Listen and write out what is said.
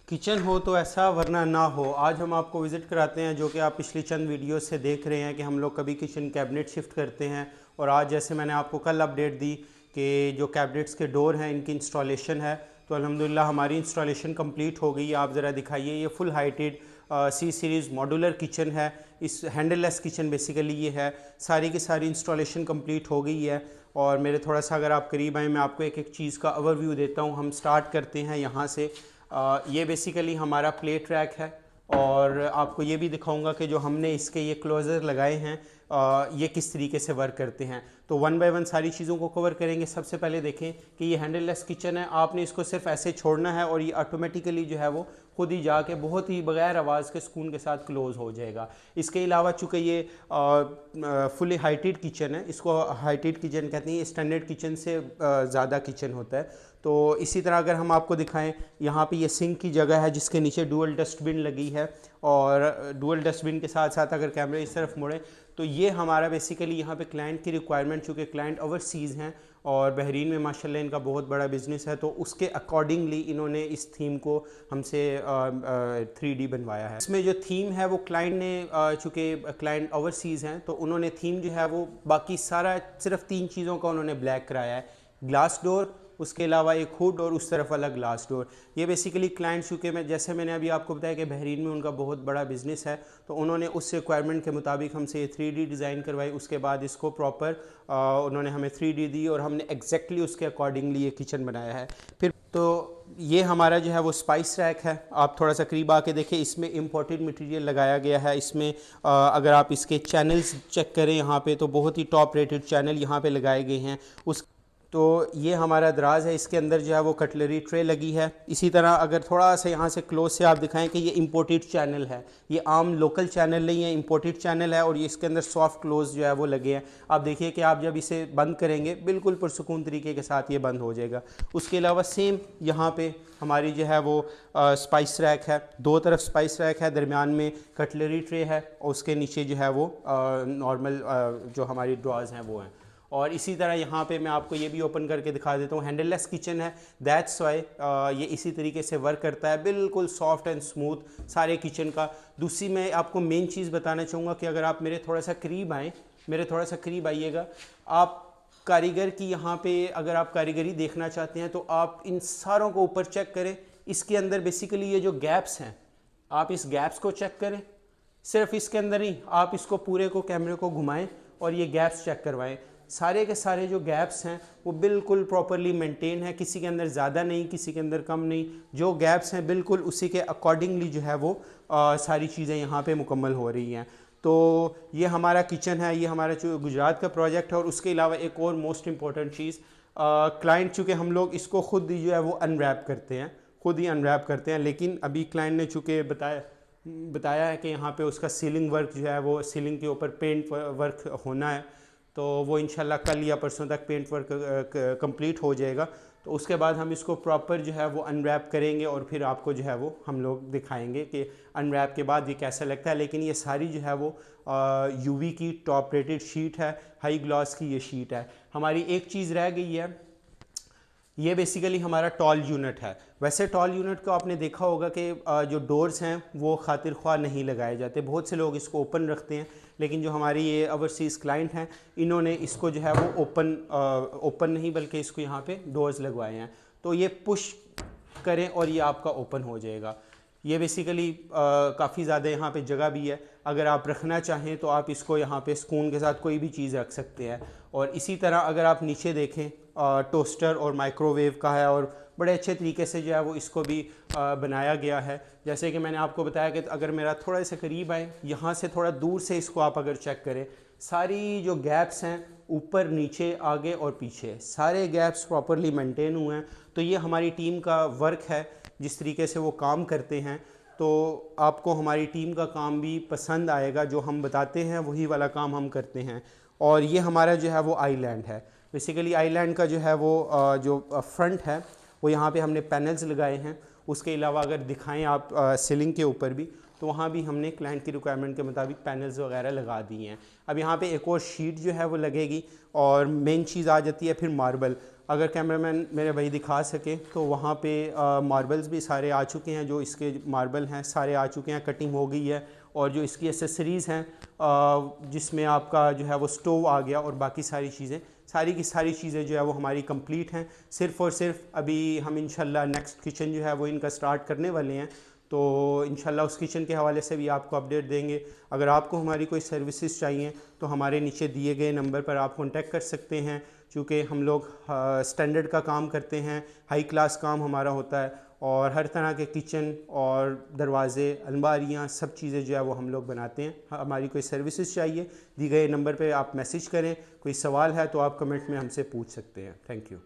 Kitchen हो तो ऐसा वरना ना हो। आज हम आपको विज़िट कराते हैं, जो कि आप पिछली चंद वीडियो से देख रहे हैं कि हम लोग कभी किचन कैबिनेट शिफ्ट करते हैं। और आज जैसे मैंने आपको कल अपडेट दी कि जो कैबिनेट्स के डोर हैं इनकी इंस्टॉलेशन है, तो अल्हम्दुलिल्लाह हमारी इंस्टॉलेशन कंप्लीट हो गई है। आप ज़रा दिखाइए, ये फुल हाइटेड सी सीरीज़ मॉड्यूलर किचन है। इस हैंडललेस किचन बेसिकली ये है। सारी की सारी इंस्टॉलेशन कंप्लीट हो गई है। और मेरे थोड़ा सा अगर आप करीब आएँ, मैं आपको एक एक चीज़ का ओवरव्यू देता हूँ। हम स्टार्ट करते हैं यहाँ से। ये बेसिकली हमारा प्ले ट्रैक है। और आपको ये भी दिखाऊंगा कि जो हमने इसके ये क्लोज़र लगाए हैं ये किस तरीके से वर्क करते हैं। तो वन बाय वन सारी चीज़ों को कवर करेंगे। सबसे पहले देखें कि ये हैंडललेस किचन है। आपने इसको सिर्फ ऐसे छोड़ना है और ये ऑटोमेटिकली जो है वो खुद ही जाके बहुत ही बगैर आवाज़ के सुकून के साथ क्लोज़ हो जाएगा। इसके अलावा चूँकि ये फुली हाइटेड किचन है, इसको हाइटेड किचन कहते हैं। स्टैंडर्ड किचन से ज़्यादा किचन होता है। तो इसी तरह अगर हम आपको दिखाएं, यहाँ पे ये सिंक की जगह है जिसके नीचे डुअल डस्टबिन लगी है। और डुअल डस्टबिन के साथ साथ अगर कैमरे इस तरफ मुड़े तो ये हमारा बेसिकली यहाँ पे क्लाइंट की रिक्वायरमेंट, चूँकि क्लाइंट ओवरसीज़ हैं और बहरीन में माशाल्लाह इनका बहुत बड़ा बिज़नेस है, तो उसके अकॉर्डिंगली इन्होंने इस थीम को हमसे 3D बनवाया है। इसमें जो थीम है वो क्लाइंट ने, चूँकि क्लाइंट ओवरसीज़ हैं तो उन्होंने थीम जो है वो बाकी सारा सिर्फ 3 चीज़ों का उन्होंने ब्लैक कराया है। ग्लास डोर, उसके अलावा एक हुड और उस तरफ अलग ग्लास डोर। ये बेसिकली क्लाइंट, चूँकि मैं जैसे मैंने अभी आपको बताया कि बहरीन में उनका बहुत बड़ा बिज़नेस है, तो उन्होंने उस रिक्वायरमेंट के मुताबिक हमसे ये 3D डिज़ाइन करवाई। उसके बाद इसको प्रॉपर उन्होंने हमें 3D दी और हमने एग्जैक्टली उसके अकॉर्डिंगली ये किचन बनाया है। फिर तो ये हमारा जो है वो स्पाइस रैक है। आप थोड़ा सा करीब आके देखें, इसमें इम्पोर्टेड मटेरियल लगाया गया है। इसमें अगर आप इसके चैनल्स चेक करें यहाँ पे, तो बहुत ही टॉप रेटेड चैनल यहाँ पे लगाए गए हैं। तो ये हमारा दराज है, इसके अंदर जो है वो कटलरी ट्रे लगी है। इसी तरह अगर थोड़ा सा यहाँ से क्लोज से आप दिखाएं कि ये इम्पोर्टेड चैनल है, ये आम लोकल चैनल नहीं है, इम्पोर्टेड चैनल है। और ये इसके अंदर सॉफ्ट क्लोज जो है वो लगे हैं। आप देखिए कि आप जब इसे बंद करेंगे बिल्कुल पुरसुकून तरीके के साथ ये बंद हो जाएगा। उसके अलावा सेम यहाँ पे हमारी जो है वो स्पाइस रैक है। दो तरफ स्पाइस रैक है, दरमियान में कटलरी ट्रे है और उसके नीचे जो है वो नॉर्मल जो हमारी ड्रॉज हैं वो हैं। और इसी तरह यहाँ पे मैं आपको ये भी ओपन करके दिखा देता हूँ। हैंडललेस किचन है, दैट्स वाई ये इसी तरीके से वर्क करता है, बिल्कुल सॉफ्ट एंड स्मूथ सारे किचन का। दूसरी मैं आपको मेन चीज़ बताना चाहूँगा कि अगर आप मेरे थोड़ा सा करीब आएँ, मेरे थोड़ा सा करीब आइएगा, आप कारीगर की यहाँ पे अगर आप कारीगरी देखना चाहते हैं तो आप इन सारों को ऊपर चेक करें। इसके अंदर बेसिकली ये जो गैप्स हैं, आप इस गैप्स को चेक करें। सिर्फ इसके अंदर ही, आप इसको पूरे को कैमरे को घुमाएं और ये गैप्स चेक करवाएं। सारे के सारे जो गैप्स हैं वो बिल्कुल प्रॉपरली मेंटेन है, किसी के अंदर ज़्यादा नहीं, किसी के अंदर कम नहीं। जो गैप्स हैं बिल्कुल उसी के अकॉर्डिंगली जो है वो सारी चीज़ें यहाँ पे मुकम्मल हो रही हैं। तो ये हमारा किचन है, ये हमारा जो गुजरात का प्रोजेक्ट है। और उसके अलावा एक और मोस्ट इम्पॉर्टेंट चीज़, क्लाइंट, चूँकि हम लोग इसको ख़ुद ही जो है वो अनरैप करते हैं, खुद ही अनरैप करते हैं। लेकिन अभी क्लाइंट ने चूँकि बताया है कि यहाँ पे उसका सीलिंग वर्क जो है वो सीलिंग के ऊपर पेंट वर्क होना है, तो वो इंशाल्लाह कल या परसों तक पेंट वर्क कंप्लीट हो जाएगा। तो उसके बाद हम इसको प्रॉपर जो है वो अनरैप करेंगे और फिर आपको जो है वो हम लोग दिखाएंगे कि अनरैप के बाद ये कैसा लगता है। लेकिन ये सारी जो है वो यूवी की टॉप रेटेड शीट है, हाई ग्लॉस की ये शीट है। हमारी एक चीज़ रह गई है, ये बेसिकली हमारा टॉल यूनिट है। वैसे टॉल यूनिट को आपने देखा होगा कि जो डोर्स हैं वो खातिर ख्वाह नहीं लगाए जाते, बहुत से लोग इसको ओपन रखते हैं। लेकिन जो हमारी ये ओवरसीज़ क्लाइंट हैं, इन्होंने इसको जो है वो ओपन नहीं बल्कि इसको यहाँ पे डोर्स लगवाए हैं। तो ये पुश करें और ये आपका ओपन हो जाएगा। ये बेसिकली काफ़ी ज़्यादा यहाँ पे जगह भी है। अगर आप रखना चाहें तो आप इसको यहाँ पे स्पून के साथ कोई भी चीज़ रख सकते हैं। और इसी तरह अगर आप नीचे देखें, टोस्टर और माइक्रोवेव का है और बड़े अच्छे तरीके से जो है वो इसको भी बनाया गया है। जैसे कि मैंने आपको बताया कि अगर मेरा थोड़ा सा करीब आए, यहाँ से थोड़ा दूर से इसको आप अगर चेक करें, सारी जो गैप्स हैं ऊपर नीचे आगे और पीछे सारे गैप्स प्रॉपरली मेंटेन हुए हैं। तो ये हमारी टीम का वर्क है, जिस तरीके से वो काम करते हैं। तो आपको हमारी टीम का काम भी पसंद आएगा, जो हम बताते हैं वही वाला काम हम करते हैं। और ये हमारा जो है वो आइलैंड है। बेसिकली आइलैंड का जो है वो जो फ्रंट है वो यहाँ पे हमने पैनल्स लगाए हैं। उसके अलावा अगर दिखाएं आप सीलिंग के ऊपर भी, तो वहाँ भी हमने क्लाइंट की रिक्वायरमेंट के मुताबिक पैनल्स वगैरह लगा दिए हैं। अब यहाँ पे एक और शीट जो है वो लगेगी और मेन चीज़ आ जाती है फिर मार्बल। अगर कैमरामैन मेरे भाई दिखा सके तो वहाँ पे मार्बल्स भी सारे आ चुके हैं, जो इसके मार्बल हैं सारे आ चुके हैं, कटिंग हो गई है। और जो इसकी एसेसरीज़ हैं जिसमें आपका जो है वो स्टोव आ गया और बाकी सारी चीज़ें, सारी की सारी चीज़ें जो है वो हमारी कंप्लीट हैं। सिर्फ़ और सिर्फ अभी हम इंशाल्लाह नेक्स्ट किचन जो है वो इनका स्टार्ट करने वाले हैं, तो इंशाल्लाह उस किचन के हवाले से भी आपको अपडेट देंगे। अगर आपको हमारी कोई सर्विसेज चाहिए तो हमारे नीचे दिए गए नंबर पर आप कॉन्टेक्ट कर सकते हैं, क्योंकि हम लोग स्टैंडर्ड का काम करते हैं, हाई क्लास काम हमारा होता है और हर तरह के किचन और दरवाज़े, अलमारियाँ, सब चीज़ें जो है वो हम लोग बनाते हैं। हमारी कोई सर्विसेज चाहिए, दी गए नंबर पे आप मैसेज करें। कोई सवाल है तो आप कमेंट में हमसे पूछ सकते हैं। Thank you.